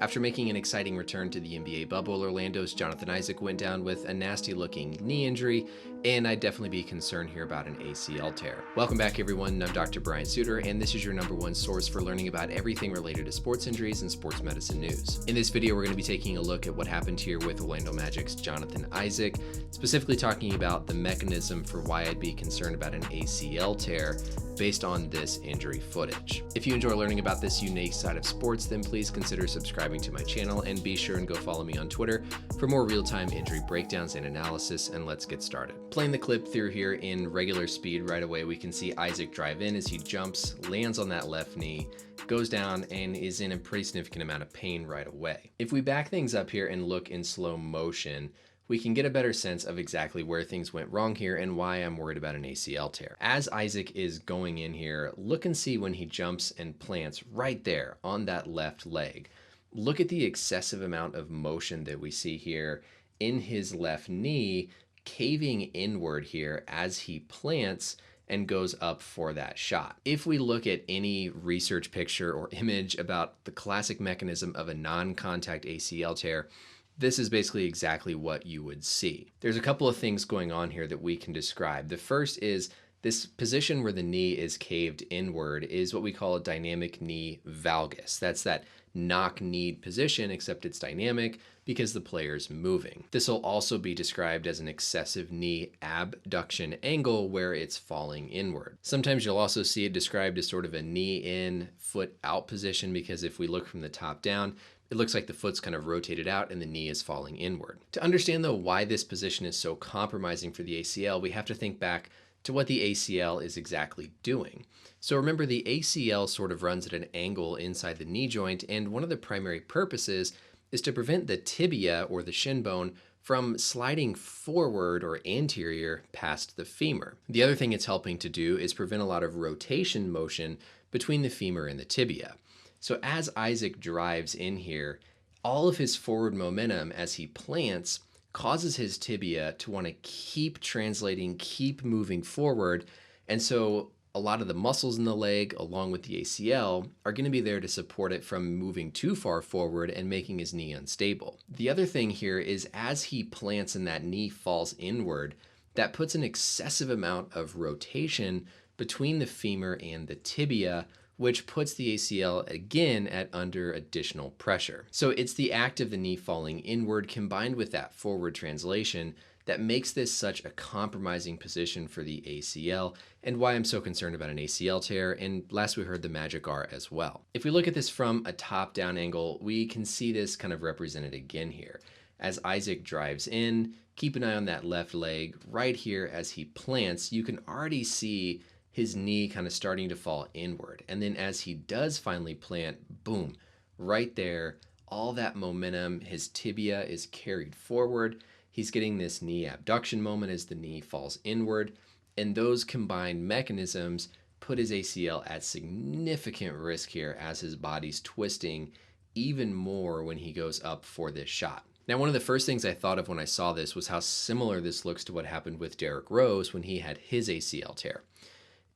After making an exciting return to the NBA bubble, Orlando's Jonathan Isaac went down with a nasty-looking knee injury, and I'd definitely be concerned here about an ACL tear. Welcome back, everyone. I'm Dr. Brian Sutterer, and this is your #1 source for learning about everything related to sports injuries and sports medicine news. In this video, we're going to be taking a look at what happened here with Orlando Magic's Jonathan Isaac, specifically talking about the mechanism for why I'd be concerned about an ACL tear based on this injury footage. If you enjoy learning about this unique side of sports, then please consider subscribing to my channel and be sure and go follow me on Twitter for more real-time injury breakdowns and analysis, and let's get started. Playing the clip through here in regular speed right away, we can see Isaac drive in as he jumps, lands on that left knee, goes down, and is in a pretty significant amount of pain right away. If we back things up here and look in slow motion, we can get a better sense of exactly where things went wrong here and why I'm worried about an ACL tear. As Isaac is going in here, look and see when he jumps and plants right there on that left leg. Look at the excessive amount of motion that we see here in his left knee, caving inward here as he plants and goes up for that shot. If we look at any research picture or image about the classic mechanism of a non-contact ACL tear, this is basically exactly what you would see. There's a couple of things going on here that we can describe. The first is this position where the knee is caved inward is what we call a dynamic knee valgus. That's that knock-kneed position, except it's dynamic because the player's moving. This will also be described as an excessive knee abduction angle where it's falling inward. Sometimes you'll also see it described as sort of a knee in, foot out position, because if we look from the top down, it looks like the foot's kind of rotated out and the knee is falling inward. To understand though why this position is so compromising for the ACL, we have to think back to what the ACL is exactly doing. So remember, the ACL sort of runs at an angle inside the knee joint, and one of the primary purposes is to prevent the tibia or the shin bone from sliding forward or anterior past the femur. The other thing it's helping to do is prevent a lot of rotation motion between the femur and the tibia. So as Isaac drives in here, all of his forward momentum as he plants causes his tibia to want to keep translating, keep moving forward. And so a lot of the muscles in the leg, along with the ACL, are going to be there to support it from moving too far forward and making his knee unstable. The other thing here is as he plants and that knee falls inward, that puts an excessive amount of rotation between the femur and the tibia, which puts the ACL again at under additional pressure. So it's the act of the knee falling inward combined with that forward translation that makes this such a compromising position for the ACL, and why I'm so concerned about an ACL tear, and last we heard the Magic are as well. If we look at this from a top-down angle, we can see this kind of represented again here. As Isaac drives in, keep an eye on that left leg right here as he plants, you can already see his knee kind of starting to fall inward. And then as he does finally plant, boom, right there, all that momentum, his tibia is carried forward. He's getting this knee abduction moment as the knee falls inward. And those combined mechanisms put his ACL at significant risk here as his body's twisting even more when he goes up for this shot. Now, one of the first things I thought of when I saw this was how similar this looks to what happened with Derrick Rose when he had his ACL tear.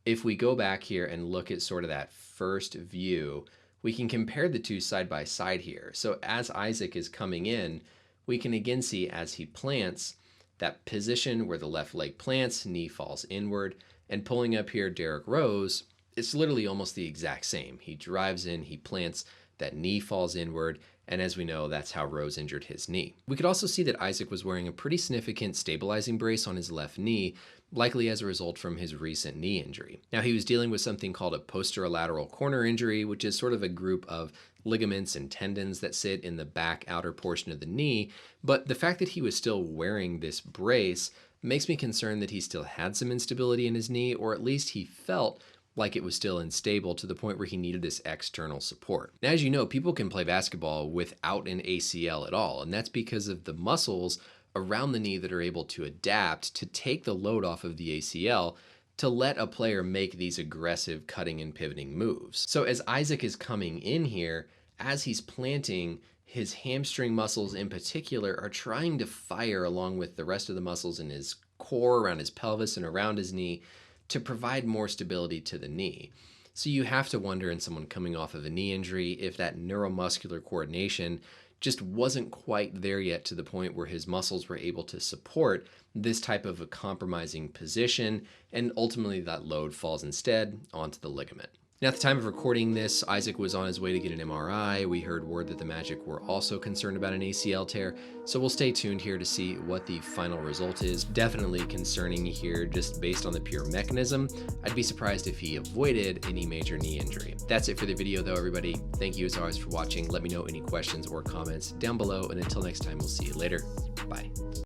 If we go back here and look at sort of that first view, we can compare the two side by side here. So as Isaac is coming in, we can again see as he plants, that position where the left leg plants, knee falls inward, and pulling up here Derrick Rose, it's literally almost the exact same. He drives in, he plants, that knee falls inward, and as we know, that's how Rose injured his knee. We could also see that Isaac was wearing a pretty significant stabilizing brace on his left knee, likely as a result from his recent knee injury. Now, he was dealing with something called a posterolateral corner injury, which is sort of a group of ligaments and tendons that sit in the back outer portion of the knee, but the fact that he was still wearing this brace makes me concerned that he still had some instability in his knee, or at least he felt like it was still unstable to the point where he needed this external support. Now, as you know, people can play basketball without an ACL at all, and that's because of the muscles around the knee that are able to adapt to take the load off of the ACL to let a player make these aggressive cutting and pivoting moves. So as Isaac is coming in here, as he's planting, his hamstring muscles in particular are trying to fire along with the rest of the muscles in his core, around his pelvis, and around his knee to provide more stability to the knee. So you have to wonder in someone coming off of a knee injury if that neuromuscular coordination just wasn't quite there yet to the point where his muscles were able to support this type of a compromising position, and ultimately that load falls instead onto the ligament. Now, at the time of recording this, Isaac was on his way to get an MRI. We heard word that the Magic were also concerned about an ACL tear, so we'll stay tuned here to see what the final result is. Definitely concerning here just based on the pure mechanism. I'd be surprised if he avoided any major knee injury. That's it for the video though, everybody. Thank you as always for watching. Let me know any questions or comments down below, and until next time, we'll see you later. Bye.